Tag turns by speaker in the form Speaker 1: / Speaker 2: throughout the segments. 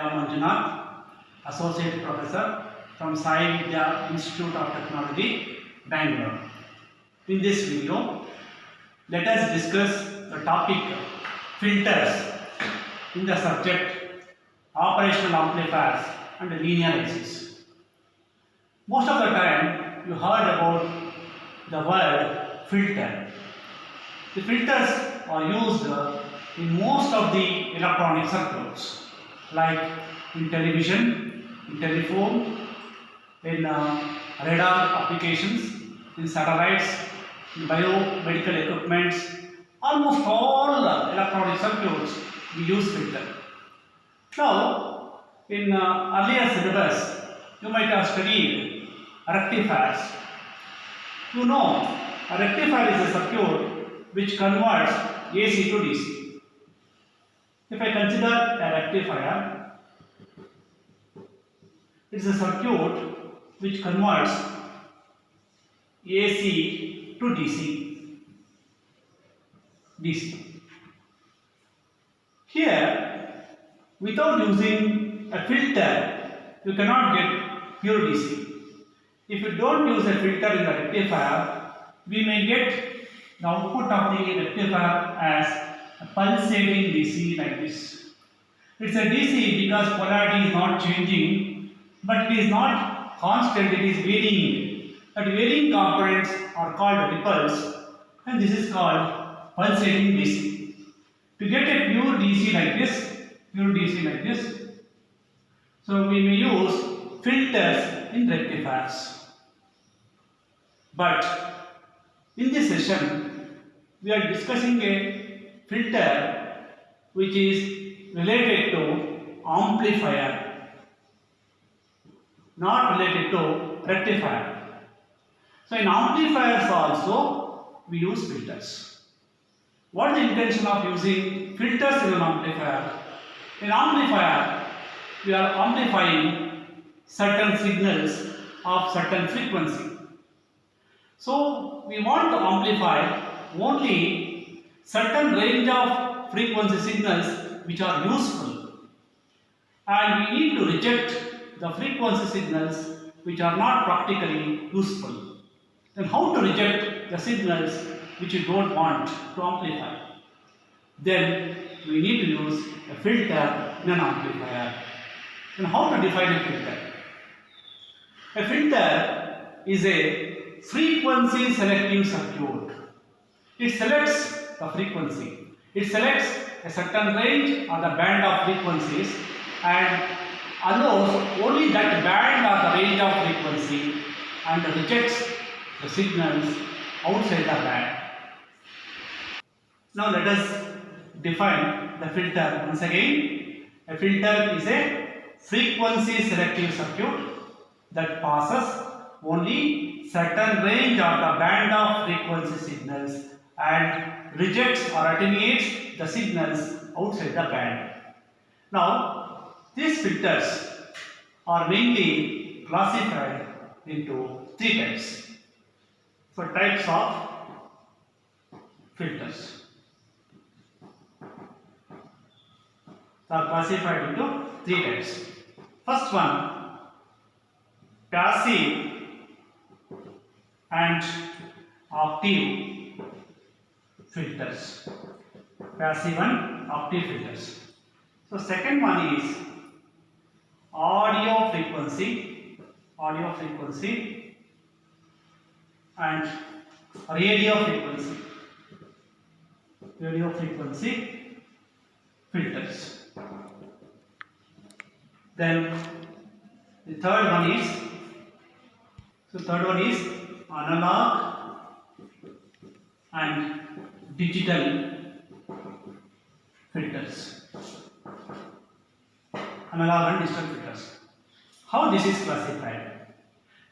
Speaker 1: am Manjunath, Associate Professor from Sai Vidya Institute of Technology, Bangalore. In this video, let us discuss the topic filters in the subject operational amplifiers and linear axis. Most of the time, you heard about the word filter. The filters are used in most of the electronic circuits, like in television, in telephone, in radar applications, in satellites, in biomedical equipments. Almost all electronic circuits we use filter. Now, in earlier syllabus, you might have studied rectifiers. You know, a rectifier is a circuit which converts AC to DC. If I consider a rectifier, it is a circuit which converts AC to DC. Here, without using a filter, you cannot get pure DC. If you don't use a filter in the rectifier, we may get the output of the rectifier as a pulsating DC like this. It's a DC because polarity is not changing, but it is not constant, it is varying. That varying components are called ripples, and this is called pulsating DC. To get a pure DC like this, so we may use filters in rectifiers. But in this session, we are discussing a filter which is related to amplifier, not related to rectifier. So in amplifiers also we use filters. What is the intention of using filters in an amplifier? In amplifier, we are amplifying certain signals of certain frequency. So we want to amplify only certain range of frequency signals which are useful, and we need to reject the frequency signals which are not practically useful. Then how to reject the signals which you don't want to amplify? Then we need to use a filter in an amplifier. And how to define a filter? A filter is a frequency selective circuit. It selects the frequency. It selects a certain range or the band of frequencies and allows only that band or the range of frequency and rejects the signals outside the band. Now let us define the filter once again. A filter is a frequency selective circuit that passes only certain range or the band of frequency signals and rejects or attenuates the signals outside the band. Now, these filters are mainly classified into three types. So, types of filters are classified into three types. First one, passive and active filters. Passive and active filters. So second one is audio frequency and radio frequency filters. Then the third one is analog and digital filters. Analog and digital filters. How this is classified?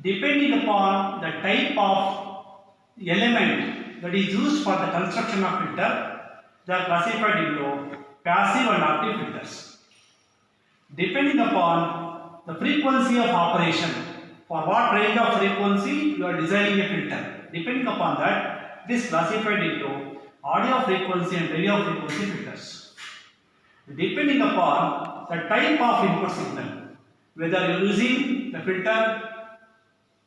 Speaker 1: Depending upon the type of element that is used for the construction of filter, they are classified into passive and active filters. Depending upon the frequency of operation, for what range of frequency you are designing a filter, depending upon that, it is classified into audio frequency and radio frequency filters. Depending upon the type of input signal. Whether you are using the filter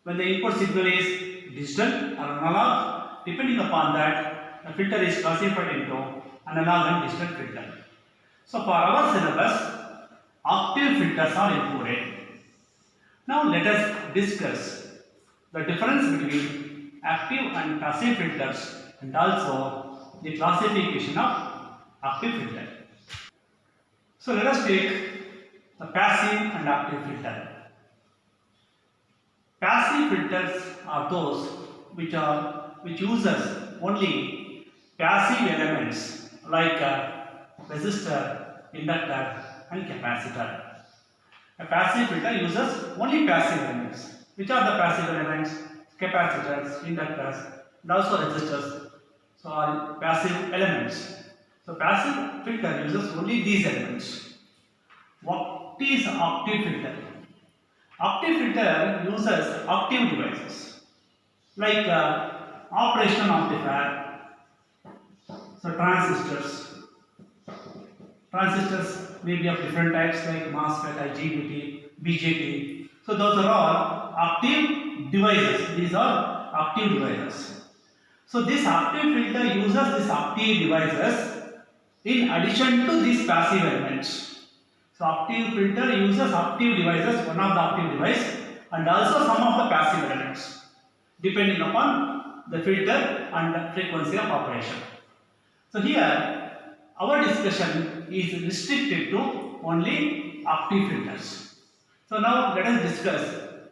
Speaker 1: when the input signal is digital or analog, depending upon that, the filter is classified into analog and digital filter. So for our syllabus, octave filters are included. Now let us discuss the difference between active and passive filters and also the classification of active filter. So let us take the passive and active filter. Passive filters are those which uses only passive elements like a resistor, inductor and capacitor. A passive filter uses only passive elements. Which are the passive elements? Capacitors, inductors and also resistors. So are passive elements. So passive filter uses only these elements. What is active filter? Active filter uses active devices like operational amplifier, so transistors. Transistors may be of different types like MOSFET, IGBT, BJT. So those are all active devices. These are active devices. So this active filter uses these active devices in addition to these passive elements. So active filter uses active devices, one of the active device, and also some of the passive elements, depending upon the filter and the frequency of operation. So here, our discussion is restricted to only active filters. So now let us discuss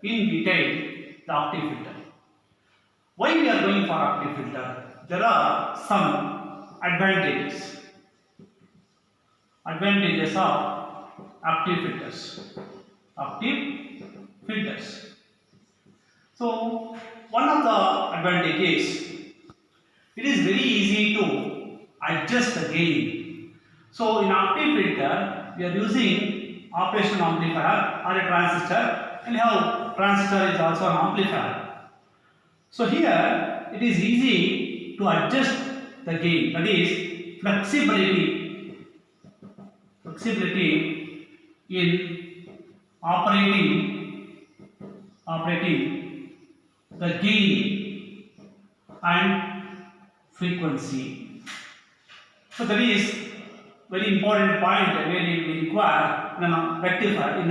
Speaker 1: in detail the active filter. Why we are going for active filter? There are some advantages. Advantages of active filters. Active filters. So one of the advantages, it is very easy to adjust the gain. So in active filter, we are using operational amplifier or a transistor, and how transistor is also an amplifier. So here it is easy to adjust the gain, that is flexibility in operating the gain and frequency. So that is very important point where we require rectifier in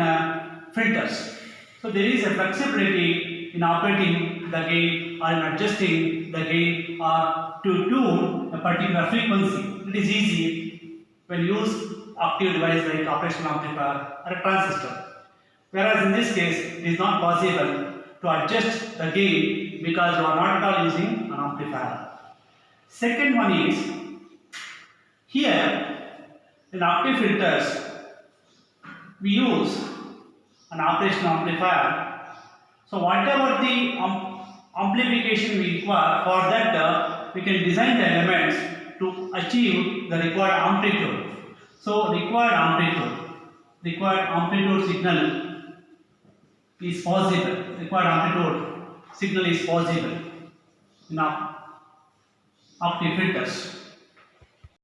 Speaker 1: filters. So there is a flexibility in operating the gain or in adjusting the gain or to tune a particular frequency. It is easy when used active device like operational amplifier or a transistor. Whereas in this case, it is not possible to adjust the gain because you are not at all using an amplifier. Second one is, here in active filters, we use an operational amplifier. So whatever the amplification we require, for that we can design the elements to achieve the required amplitude. So required amplitude signal is possible. Required amplitude signal is possible in active filters.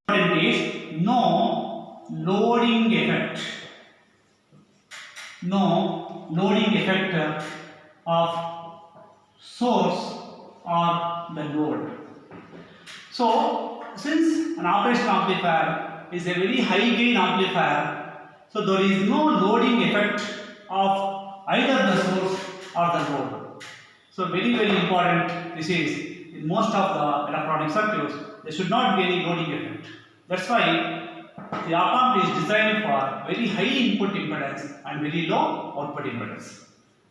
Speaker 1: It is no loading effect. No loading effect of source or the load. So since an operational amplifier is a very high gain amplifier, so there is no loading effect of either the source or the load. So very important this is, in most of the electronic circuits there should not be any loading effect. That's why the op-amp is designed for very high input impedance and very low output impedance.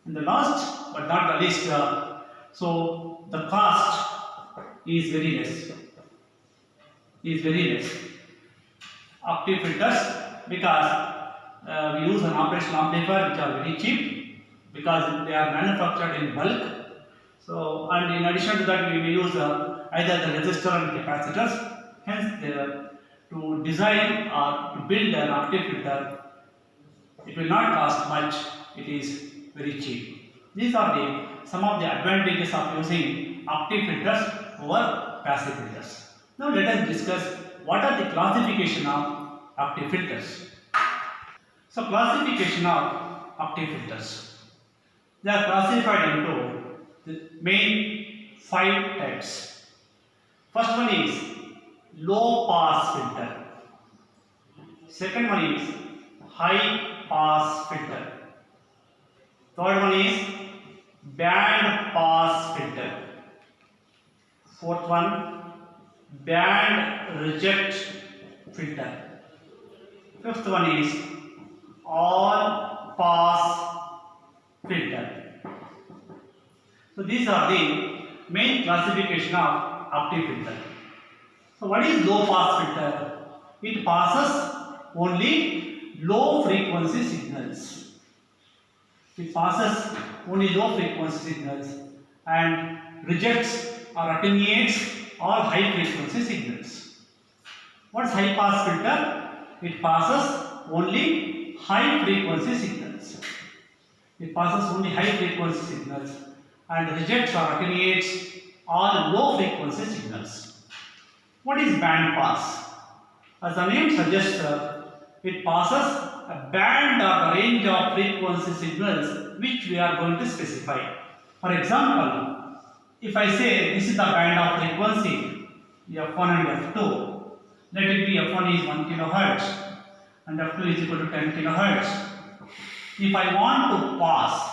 Speaker 1: And the last but not the least, so the cost is very less. Active filters, because we use an operational amplifier which are very cheap because they are manufactured in bulk. So, and in addition to that, we may use either the resistor and capacitors. Hence, to design or to build an active filter, it will not cost much. It is very cheap. These are some of the advantages of using active filters over passive filters. Now let us discuss what are the classification of active filters. So classification of active filters. They are classified into the main 5 types. First one is low pass filter. Second one is high pass filter. Third one is band pass filter. Fourth one, band reject filter. Fifth one is all pass filter. So these are the main classification of active filter. So what is low pass filter? It passes only low frequency signals. It passes only low frequency signals and rejects or attenuates all high frequency signals. What is high pass filter? It passes only high frequency signals. It passes only high frequency signals and rejects or attenuates all low frequency signals. What is band pass? As the name suggests, it passes a band or the range of frequency signals which we are going to specify. For example, if I say this is the band of frequency F1 and F2, let it be F1 is 1 kHz and F2 is equal to 10 kHz. If I want to pass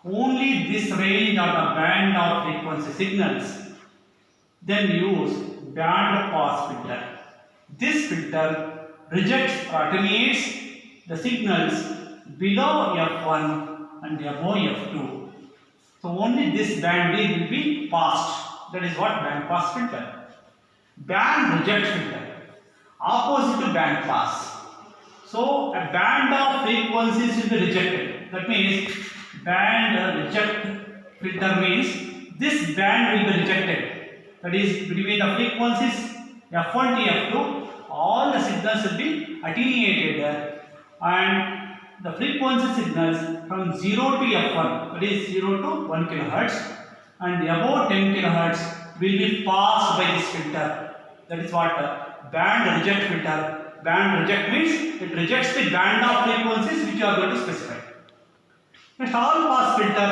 Speaker 1: only this range or the band of frequency signals, then use band pass filter. This filter rejects or attenuates the signals below F1 and above F2. So only this band will be passed. That is what band pass filter. Band reject filter, opposite to band pass. So a band of frequencies will be rejected. That means band reject filter means this band will be rejected. That is between the frequencies F1 to F2, all the signals will be attenuated and the frequency signals from 0 to F1, that is 0 to 1 kHz and above 10 kHz will be passed by this filter. That is what band reject filter. Band reject means it rejects the band of frequencies which you are going to specify. Next, all pass filter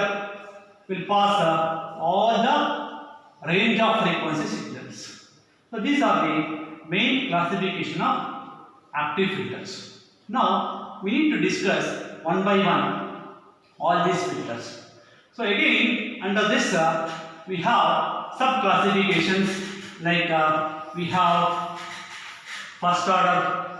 Speaker 1: will pass all the range of frequency signals. So these are the main classification of active filters. Now we need to discuss one by one all these filters. So again under this we have sub classifications like we have first order,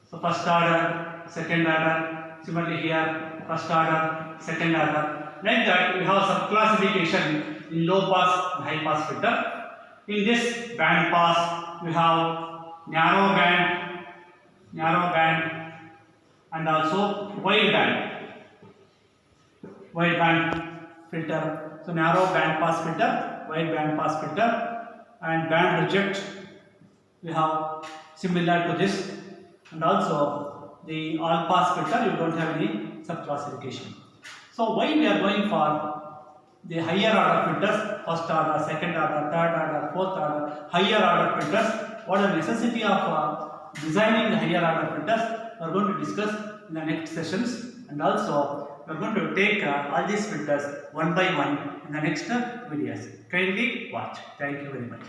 Speaker 1: so first order, second order, similarly here first order, second order. Like that we have sub classification in low pass and high pass filter. In this band pass we have narrow band and also wide band filter. So narrow band pass filter, wide band pass filter and band reject we have similar to this, and also the all pass filter you don't have any sub classification. So why we are going for the higher order filters, first order, second order, third order, fourth order, higher order filters? What is the necessity of designing the higher order filters? We are going to discuss in the next sessions, and also we are going to take all these filters one by one in the next videos. Kindly watch. Thank you very much.